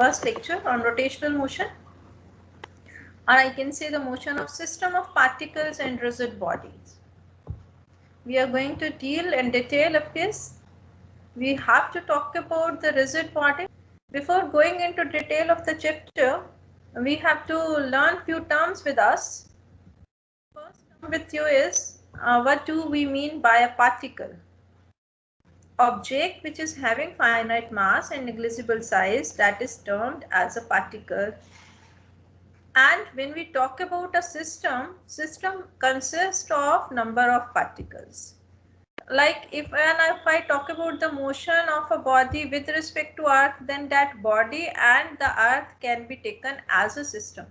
first lecture on rotational motion, or I can say the motion of system of particles and rigid bodies. We are going to deal in detail of this. We have to talk about the rigid body. Before going into detail of the chapter, we have to learn few terms with us. First term with you is what do we mean by a particle? Object which is having finite mass and negligible size, that is termed as a particle. And when we talk about a system consists of number of particles. Like if I talk about the motion of a body with respect to earth, then that body and the earth can be taken as a system.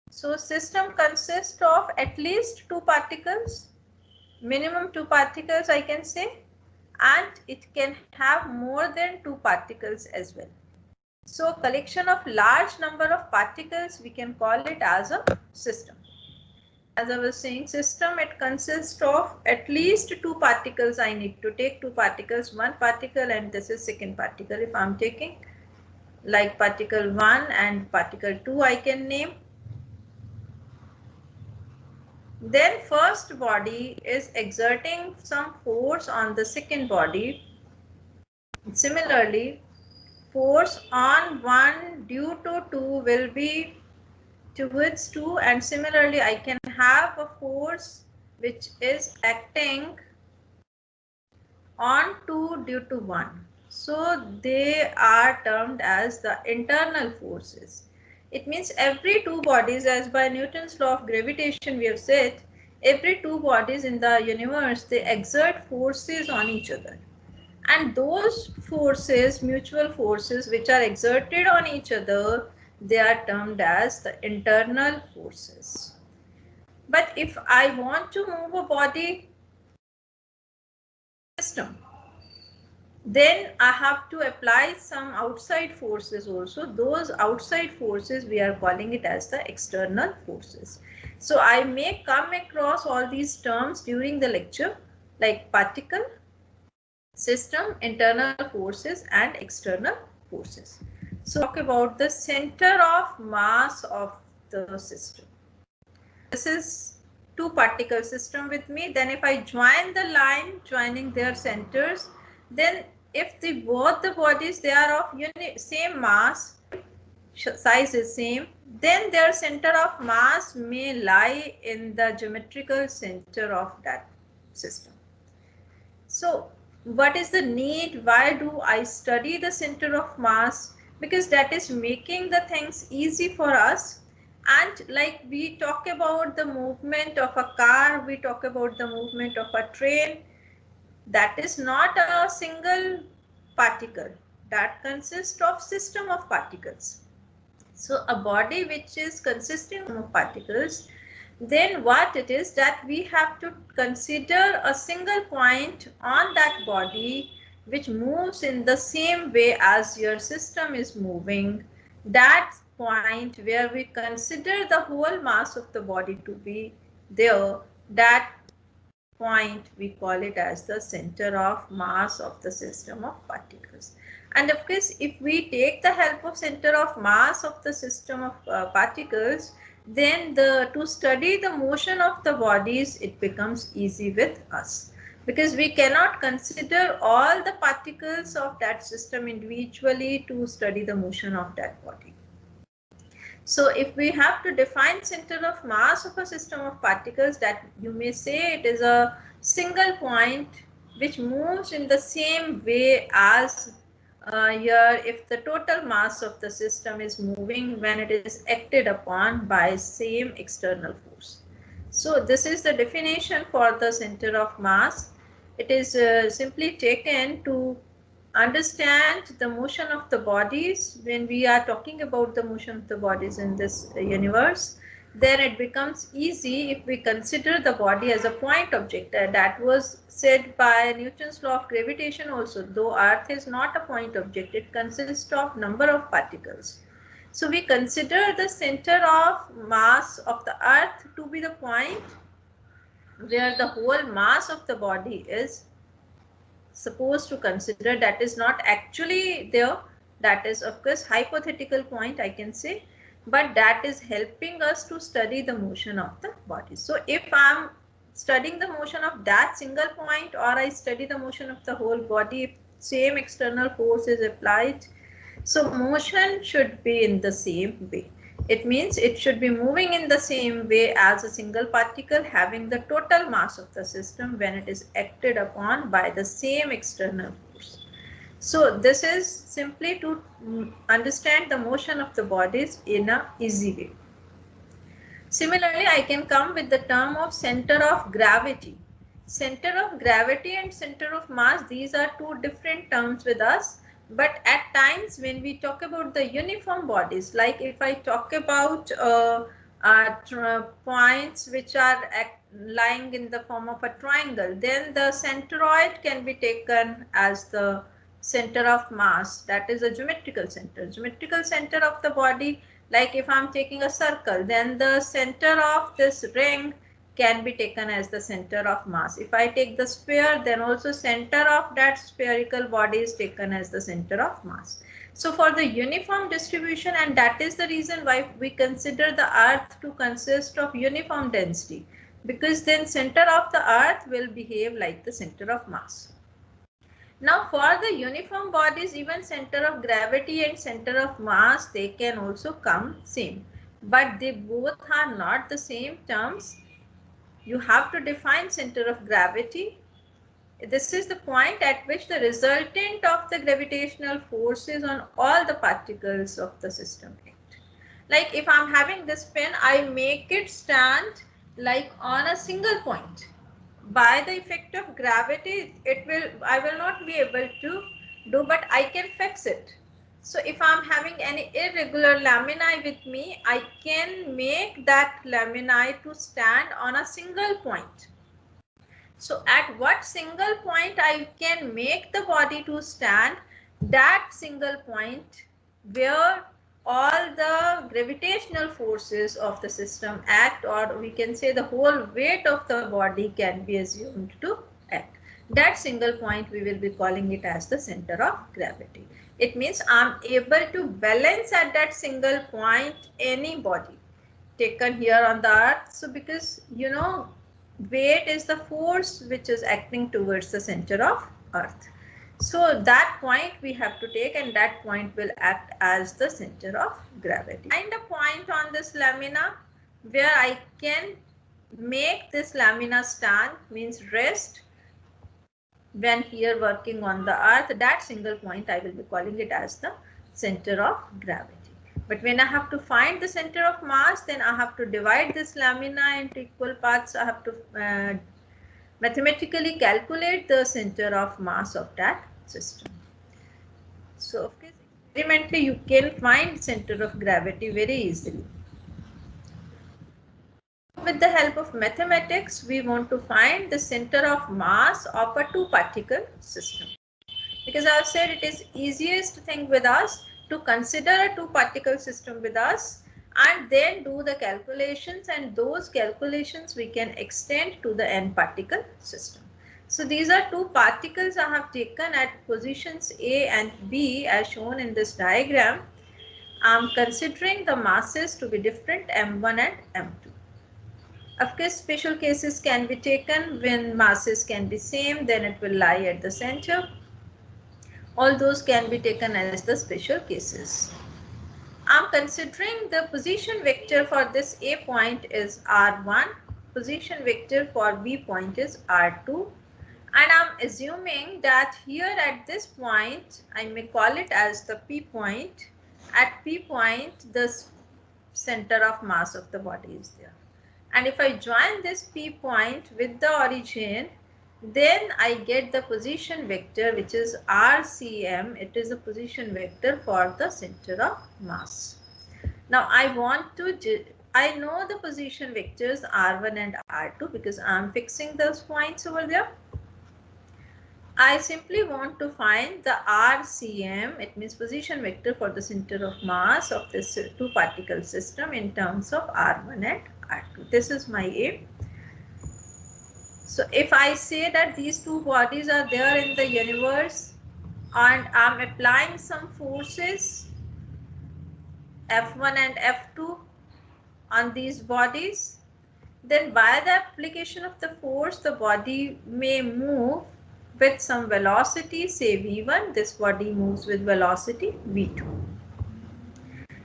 So system consists of at least 2 particles, minimum 2 particles I can say, and it can have more than 2 particles as well. So collection of large number of particles, we can call it as a system. As I was saying, system, it consists of at least 2 particles. I need to take 2 particles, 1 particle and this is second particle. If I'm taking like particle 1 and particle 2 I can name. Then first body is exerting some force on the second body. Similarly, force on 1 due to 2 will be towards 2, and similarly I can have a force which is acting on 2 due to 1. So they are termed as the internal forces. It means every 2 bodies, as by Newton's law of gravitation we have said, every 2 bodies in the universe, they exert forces on each other. And those forces, mutual forces which are exerted on each other, they are termed as the internal forces. But if I want to move a body system, then I have to apply some outside forces also. Those outside forces, we are calling it as the external forces. So I may come across all these terms during the lecture, like particle, system, internal forces and external forces. So talk about the center of mass of the system. This is 2 particle system with me. Then if I join the line joining their centers, then if both the bodies, they are of same mass, size is same, then their center of mass may lie in the geometrical center of that system. So what is the need? Why do I study the center of mass? Because that is making the things easy for us. And like we talk about the movement of a car, we talk about the movement of a train, that is not a single particle, that consists of system of particles. So a body which is consisting of particles, then what it is that we have to consider a single point on that body which moves in the same way as your system is moving. That point where we consider the whole mass of the body to be there, that point we call it as the center of mass of the system of particles. And of course, if we take the help of center of mass of the system of particles, then to study the motion of the bodies, it becomes easy with us, because we cannot consider all the particles of that system individually to study the motion of that body. So if we have to define center of mass of a system of particles, that you may say it is a single point which moves in the same way as here if the total mass of the system is moving when it is acted upon by same external force. So this is the definition for the center of mass. It is simply taken to understand the motion of the bodies. When we are talking about the motion of the bodies in this universe, then it becomes easy if we consider the body as a point object. That was said by Newton's law of gravitation also. Though earth is not a point object, it consists of number of particles. So we consider the center of mass of the earth to be the point where the whole mass of the body is supposed to consider. That is not actually there, That is of course hypothetical point I can say, but that is helping us to study the motion of the body. So if I'm studying the motion of that single point, or I study the motion of the whole body, if same external force is applied, so motion should be in the same way. It means it should be moving in the same way as a single particle having the total mass of the system when it is acted upon by the same external force. So this is simply to understand the motion of the bodies in a easy way. Similarly, I can come with the term of center of gravity. Center of gravity and center of mass, these are two different terms with us. But at times when we talk about the uniform bodies, like if I talk about points which are lying in the form of a triangle, then the centroid can be taken as the center of mass. That is a geometrical center. Geometrical center of the body, like if I'm taking a circle, then the center of this ring can be taken as the center of mass. If I take the sphere, then also center of that spherical body is taken as the center of mass. So for the uniform distribution, and that is the reason why we consider the earth to consist of uniform density, because then center of the earth will behave like the center of mass. Now for the uniform bodies, even center of gravity and center of mass, they can also come same, but they both are not the same terms. You have to define center of gravity. This is the point at which the resultant of the gravitational forces on all the particles of the system act. Like if I'm having this pen, I make it stand like on a single point. By the effect of gravity, I will not be able to do, but I can fix it. So if I'm having any irregular laminae with me, I can make that laminae to stand on a single point. So at what single point I can make the body to stand, that single point where all the gravitational forces of the system act, or we can say the whole weight of the body can be assumed to act. That single point we will be calling it as the center of gravity. It means I'm able to balance at that single point any body taken here on the earth. So because you know, weight is the force which is acting towards the center of earth. So that point we have to take, and that point will act as the center of gravity. Find a point on this lamina where I can make this lamina stand, means rest, when here working on the earth. That single point I will be calling it as the center of gravity. But when I have to find the center of mass, then I have to divide this lamina into equal parts. I have to mathematically calculate the center of mass of that system. So of course, experimentally you can find center of gravity very easily. With the help of mathematics, we want to find the center of mass of a two-particle system. Because I have said it is easiest thing with us to consider a two-particle system with us and then do the calculations, and those calculations we can extend to the n-particle system. So these are two particles I have taken at positions A and B as shown in this diagram. I am considering the masses to be different, m1 and m2. Of course, special cases can be taken when masses can be same, then it will lie at the center. All those can be taken as the special cases. I'm considering the position vector for this A point is R1, position vector for B point is R2, and I'm assuming that here at this point, I may call it as the P point. At P point, the center of mass of the body is there. And if I join this P point with the origin, then I get the position vector which is RCM. It is a position vector for the center of mass. Now I know the position vectors R1 and R2 because I am fixing those points over there. I simply want to find the RCM, it means position vector for the center of mass of this two-particle system in terms of R1 and R2. This is my aim. So if I say that these two bodies are there in the universe, and I'm applying some forces F1 and F2 on these bodies, then by the application of the force, the body may move with some velocity, say v1, this body moves with velocity v2.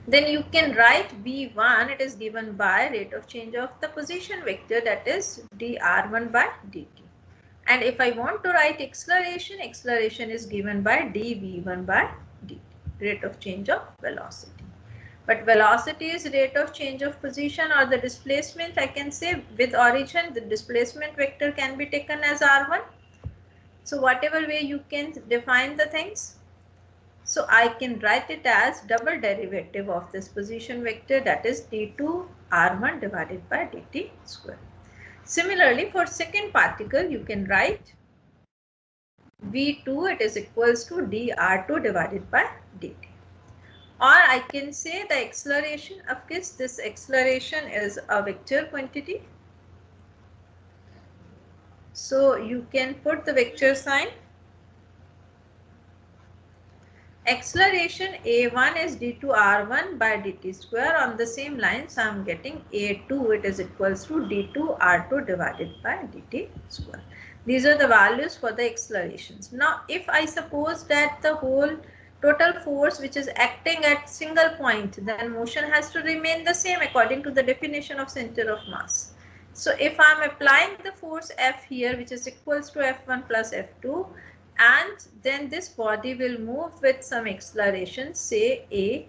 Then you can write v1, it is given by rate of change of the position vector, that is dr1 by dt. And if I want to write acceleration, acceleration is given by dv1 by dt, rate of change of velocity. But velocity is rate of change of position or the displacement. I can say with origin, the displacement vector can be taken as r1. So whatever way you can define the things. So I can write it as double derivative of this position vector, that is d2 r1 divided by dt square. Similarly, for second particle, you can write v2, it is equals to dr2 divided by dt. Or I can say the acceleration, of course this acceleration is a vector quantity. So you can put the vector sign. Acceleration a1 is d2 r1 by dt square. On the same line, so I am getting a2, it is equals to d2 r2 divided by dt square. These are the values for the accelerations. Now if I suppose that the whole total force which is acting at single point, then motion has to remain the same according to the definition of center of mass. So if I am applying the force F here, which is equals to F1 plus F2, and then this body will move with some acceleration, say A,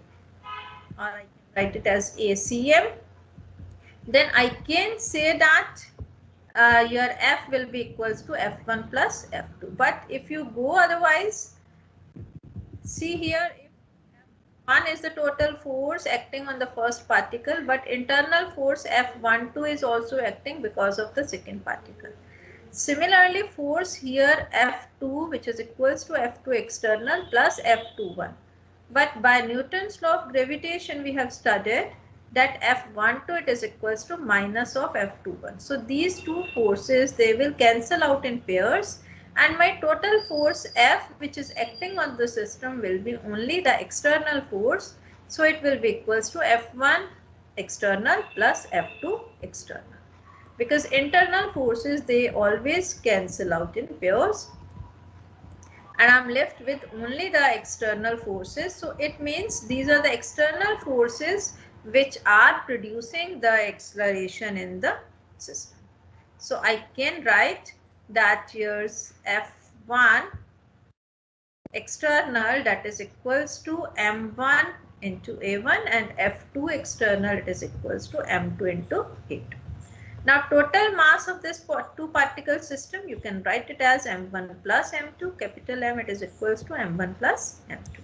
or I can write it as ACM, then I can say that your F will be equals to F1 plus F2. But if you go otherwise, see here, if F1 is the total force acting on the first particle, but internal force F12 is also acting because of the second particle. Similarly, force here F2, which is equals to F2 external plus F21. But by Newton's law of gravitation, we have studied that F12, it is equals to minus of F21. So these two forces, they will cancel out in pairs, and my total force F, which is acting on the system, will be only the external force. So it will be equals to F1 external plus F2 external. Because internal forces, they always cancel out in pairs, and I'm left with only the external forces. So it means these are the external forces which are producing the acceleration in the system. So I can write that here's F1 external, that is equals to M1 into A1, and F2 external, it is equals to M2 into A2. Now total mass of this two particle system, you can write it as M1 plus M2, capital M, it is equals to M1 plus M2.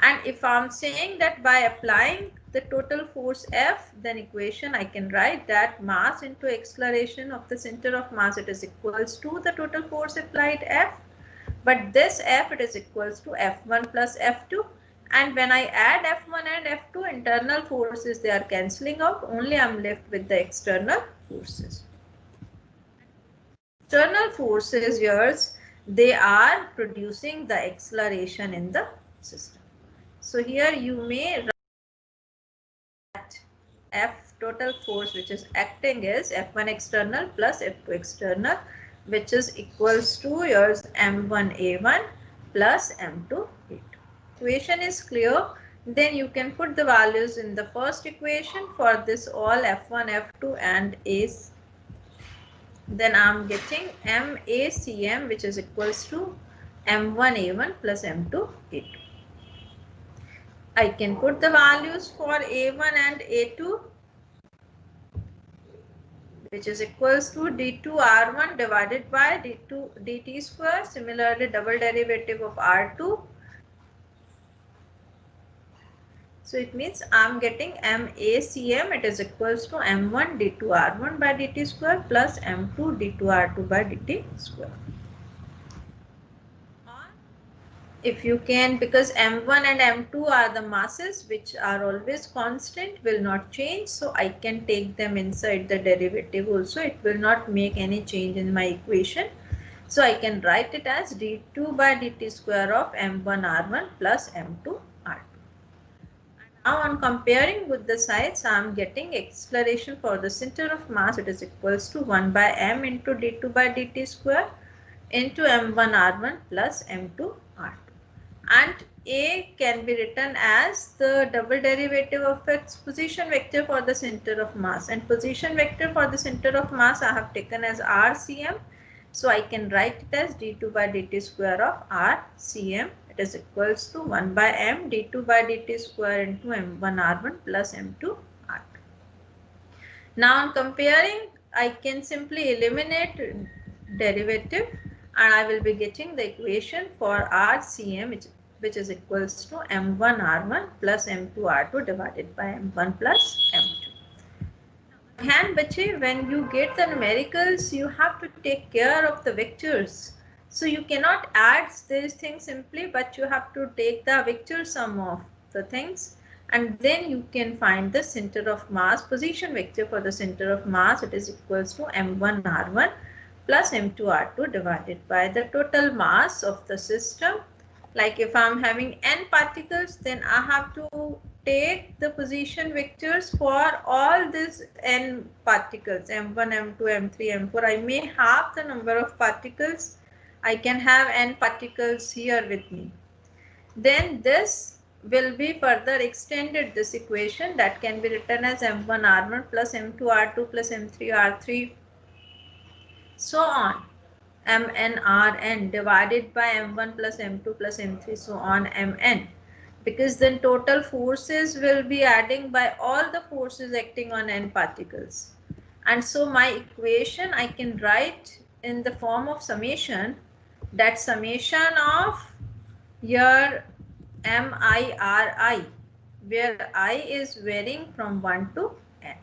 And if I'm saying that by applying the total force F, then equation I can write that mass into acceleration of the center of mass, it is equals to the total force applied F. But this F, it is equals to F1 plus F2. And when I add F1 and F2, internal forces, they are cancelling out. Only I am left with the external forces. External forces, yours, they are producing the acceleration in the system. So here you may write F total force which is acting is F1 external plus F2 external, which is equals to yours M1A1 plus M2A2. Equation is clear, then you can put the values in the first equation for this all F1, F2 and A's. Then I'm getting MACM, which is equals to M1A1 plus M2A2. I can put the values for A1 and A2, which is equals to d2 r1 divided by d2 dt square. Similarly, double derivative of r2. So it means I'm getting MACM, it is equals to M1 d2 r1 by dt square plus M2 d2 r2 by dt square. If you can, because M1 and M2 are the masses which are always constant, will not change, so I can take them inside the derivative also. It will not make any change in my equation. So I can write it as d2 by dt square of m1 r1 plus m2 r2. Now on comparing with the sides, I am getting acceleration for the center of mass. It is equals to 1 by m into d2 by dt square into m1 r1 plus m2 r2. And a can be written as the double derivative of its position vector for the center of mass, and position vector for the center of mass I have taken as rcm. So I can write it as d2 by dt square of rcm. It is equals to 1 by m d2 by dt square into m1 r1 plus m2 r2. Now on comparing, I can simply eliminate derivative and I will be getting the equation for rcm, which is equals to m1 r1 plus m2 r2 divided by m1 plus m2. And when you get the numericals, you have to take care of the vectors. So you cannot add these things simply, but you have to take the vector sum of the things, and then you can find the center of mass position vector for the center of mass. It is equals to m1 r1 plus m2 r2 divided by the total mass of the system. Like if I'm having n particles, then I have to take the position vectors for all these n particles, m1, m2, m3, m4. I may have the number of particles. I can have n particles here with me. Then this will be further extended, this equation that can be written as m1 r1 plus m2 r2 plus m3 r3 so on, mn rn divided by m1 plus m2 plus m3 so on mn, because then total forces will be adding by all the forces acting on n particles. And so my equation I can write in the form of summation, that summation of your MIRI, where I is varying from 1 to n,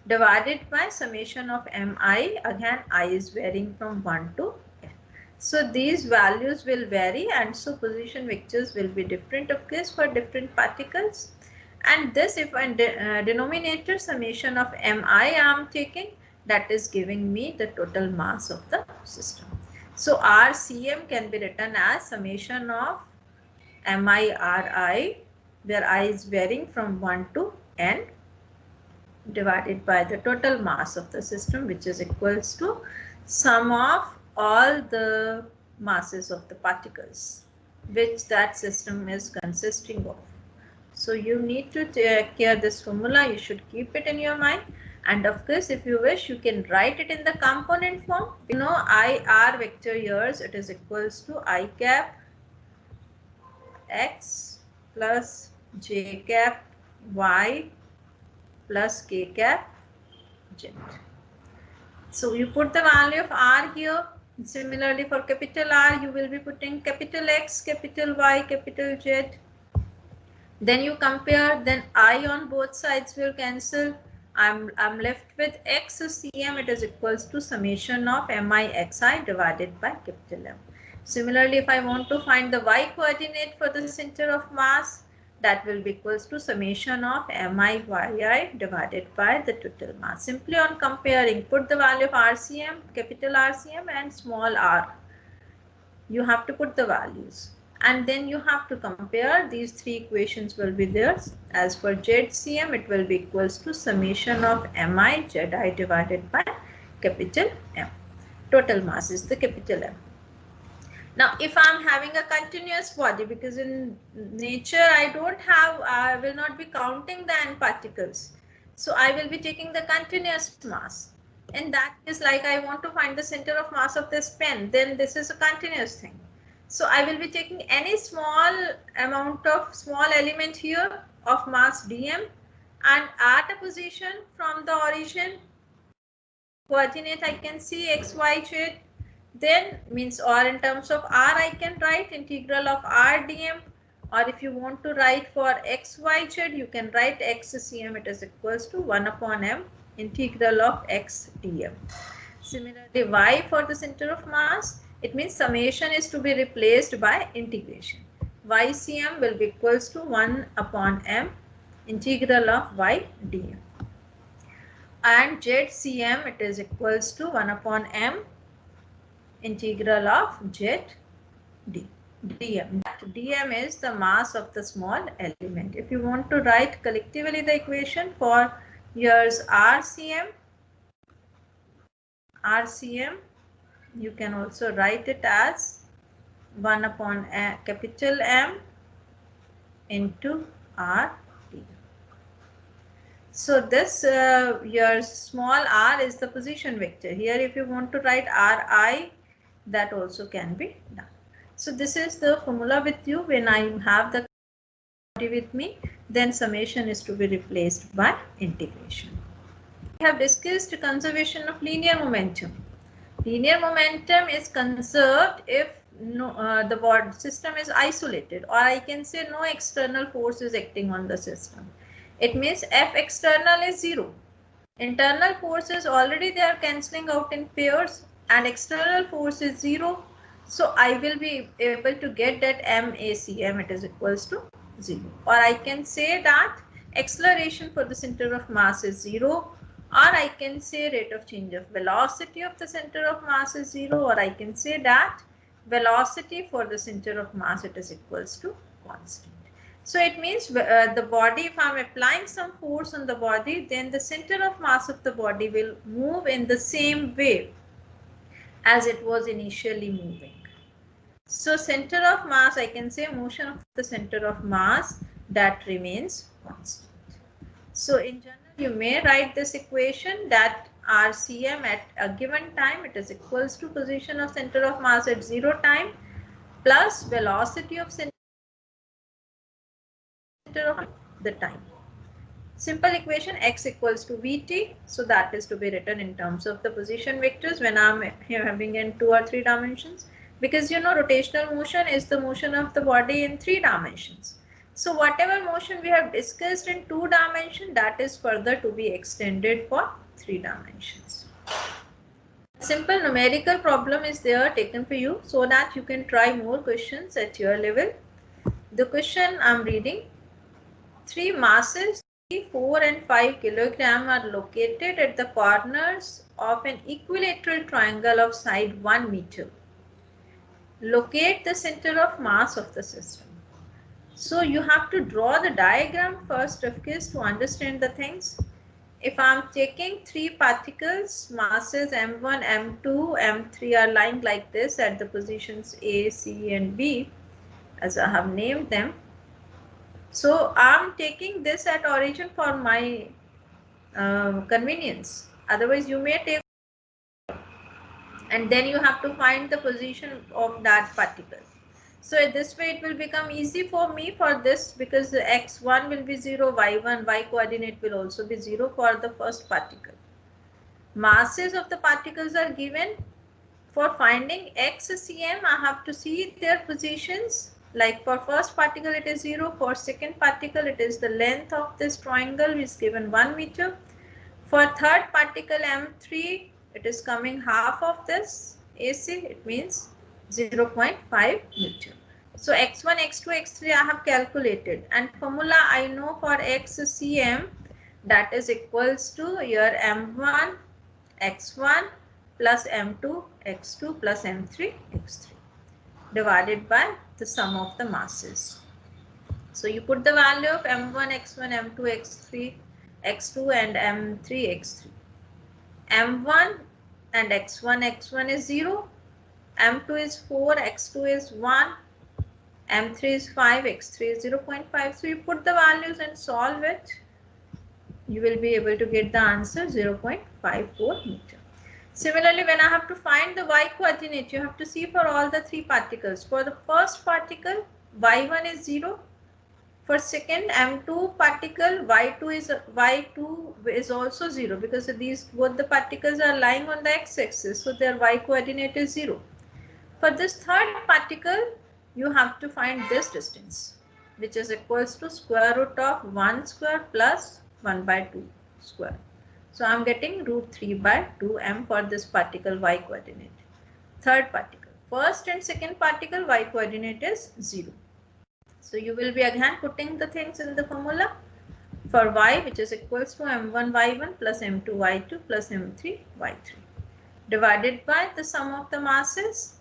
divided by summation of mi, again I is varying from 1 to n. So these values will vary, and so position vectors will be different of course for different particles. And this, if I denominator summation of mi I am taking, that is giving me the total mass of the system. So RCM can be written as summation of MIRI, where I is varying from 1 to n, divided by the total mass of the system, which is equals to sum of all the masses of the particles which that system is consisting of. So you need to take care this formula. You should keep it in your mind. And of course, if you wish, you can write it in the component form. You know, IR vector here, it is equals to I cap x plus j cap y plus k cap z. So you put the value of r here. Similarly, for capital R, you will be putting capital X, capital Y, capital Z. Then you compare, then I on both sides will cancel. I'm left with x cm. It is equals to summation of mixi divided by capital M. Similarly, if I want to find the y coordinate for the center of mass, that will be equals to summation of miyi divided by the total mass. Simply on comparing, put the value of RCM, capital RCM and small r. You have to put the values. And then you have to compare. These three equations will be there. As for ZCM, it will be equals to summation of mi zi divided by capital M. Total mass is the capital M. Now, if I'm having a continuous body, because in nature I will not be counting the n particles. So I will be taking the continuous mass. And that is like I want to find the center of mass of this pen, then this is a continuous thing. So I will be taking any small amount of small element here of mass dm, and at a position from the origin coordinate I can see x, y, z. Then means, or in terms of r I can write integral of r dm, or if you want to write for x, y, z, you can write x cm. It is equals to 1 upon m integral of x dm. Similarly, y for the center of mass, it means summation is to be replaced by integration. YCM will be equals to 1 upon m integral of y dm. And ZCM, it is equals to 1 upon m integral of z dm. That dm is the mass of the small element. If you want to write collectively the equation for yours RCM, you can also write it as 1 upon capital M into R dm. So this your small r is the position vector. Here if you want to write Ri, that also can be done. So this is the formula with you. When I have the with me, then summation is to be replaced by integration. We have discussed conservation of linear momentum. Linear momentum is conserved if the board system is isolated, or I can say no external force is acting on the system. It means F external is 0. Internal forces already they are cancelling out in pairs, and external force is 0. So I will be able to get that MACM, it is equals to 0. Or I can say that acceleration for the center of mass is 0. Or I can say rate of change of velocity of the center of mass is 0. Or I can say that velocity for the center of mass, it is equals to constant. So it means the body, if I am applying some force on the body, then the center of mass of the body will move in the same way as it was initially moving. So center of mass, I can say motion of the center of mass, that remains constant. So in general, you may write this equation that RCM at a given time, it is equals to position of center of mass at 0 time plus velocity of center of the time. Simple equation, x equals to vt, so that is to be written in terms of the position vectors when I'm having in 2 or 3 dimensions, because you know rotational motion is the motion of the body in 3 dimensions. So whatever motion we have discussed in 2 dimensions, that is further to be extended for 3 dimensions. Simple numerical problem is there taken for you so that you can try more questions at your level. The question I'm reading: 3 masses 4 and 5 kilogram are located at the corners of an equilateral triangle of side 1 meter. Locate the center of mass of the system. So you have to draw the diagram first, of course, to understand the things. If I'm taking 3 particles, masses m1, m2, m3 are lying like this at the positions A, C and B, as I have named them. So I'm taking this at origin for my convenience. Otherwise you may take, and then you have to find the position of that particle. So this way it will become easy for me for this, because the x1 will be 0, y1, y coordinate will also be 0 for the first particle. Masses of the particles are given. For finding xcm, I have to see their positions. Like for first particle it is 0, for second particle it is the length of this triangle is given 1 meter. For third particle m3, it is coming half of this AC, it means 0.5 meter. So x1, x2, x3 I have calculated, and formula I know for xcm, that is equals to your m1 x1 plus m2 x2 plus m3 x3 divided by the sum of the masses. So you put the value of m1 x1 m2 x3 x2 and m3 x3. m1 and x1 is 0, m2 is 4, x2 is 1, m3 is 5, x3 is 0.5. So you put the values and solve it, you will be able to get the answer 0.54 meter. Similarly, when I have to find the y coordinate, you have to see for all the 3 particles. For the first particle, y1 is 0. For second m2 particle, y2 is also 0, because these both the particles are lying on the x-axis, so their y coordinate is 0. For this third particle, you have to find this distance, which is equals to square root of 1 square plus 1 by 2 square. So I am getting root 3 by 2m for this particle y coordinate. Third particle, first and second particle y coordinate is 0. So you will be again putting the things in the formula for y, which is equals to m1 y1 plus m2 y2 plus m3 y3. divided by the sum of the masses.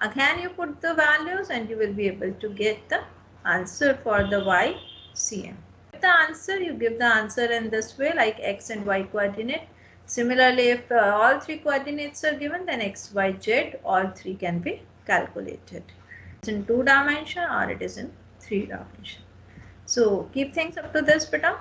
Again, you put the values and you will be able to get the answer for the YCM. The answer, you give the answer in this way, like x and y coordinate. Similarly, if all three coordinates are given, then x, y, z, all three can be calculated. It's in 2 dimension or it is in 3 dimension. So keep things up to this, beta.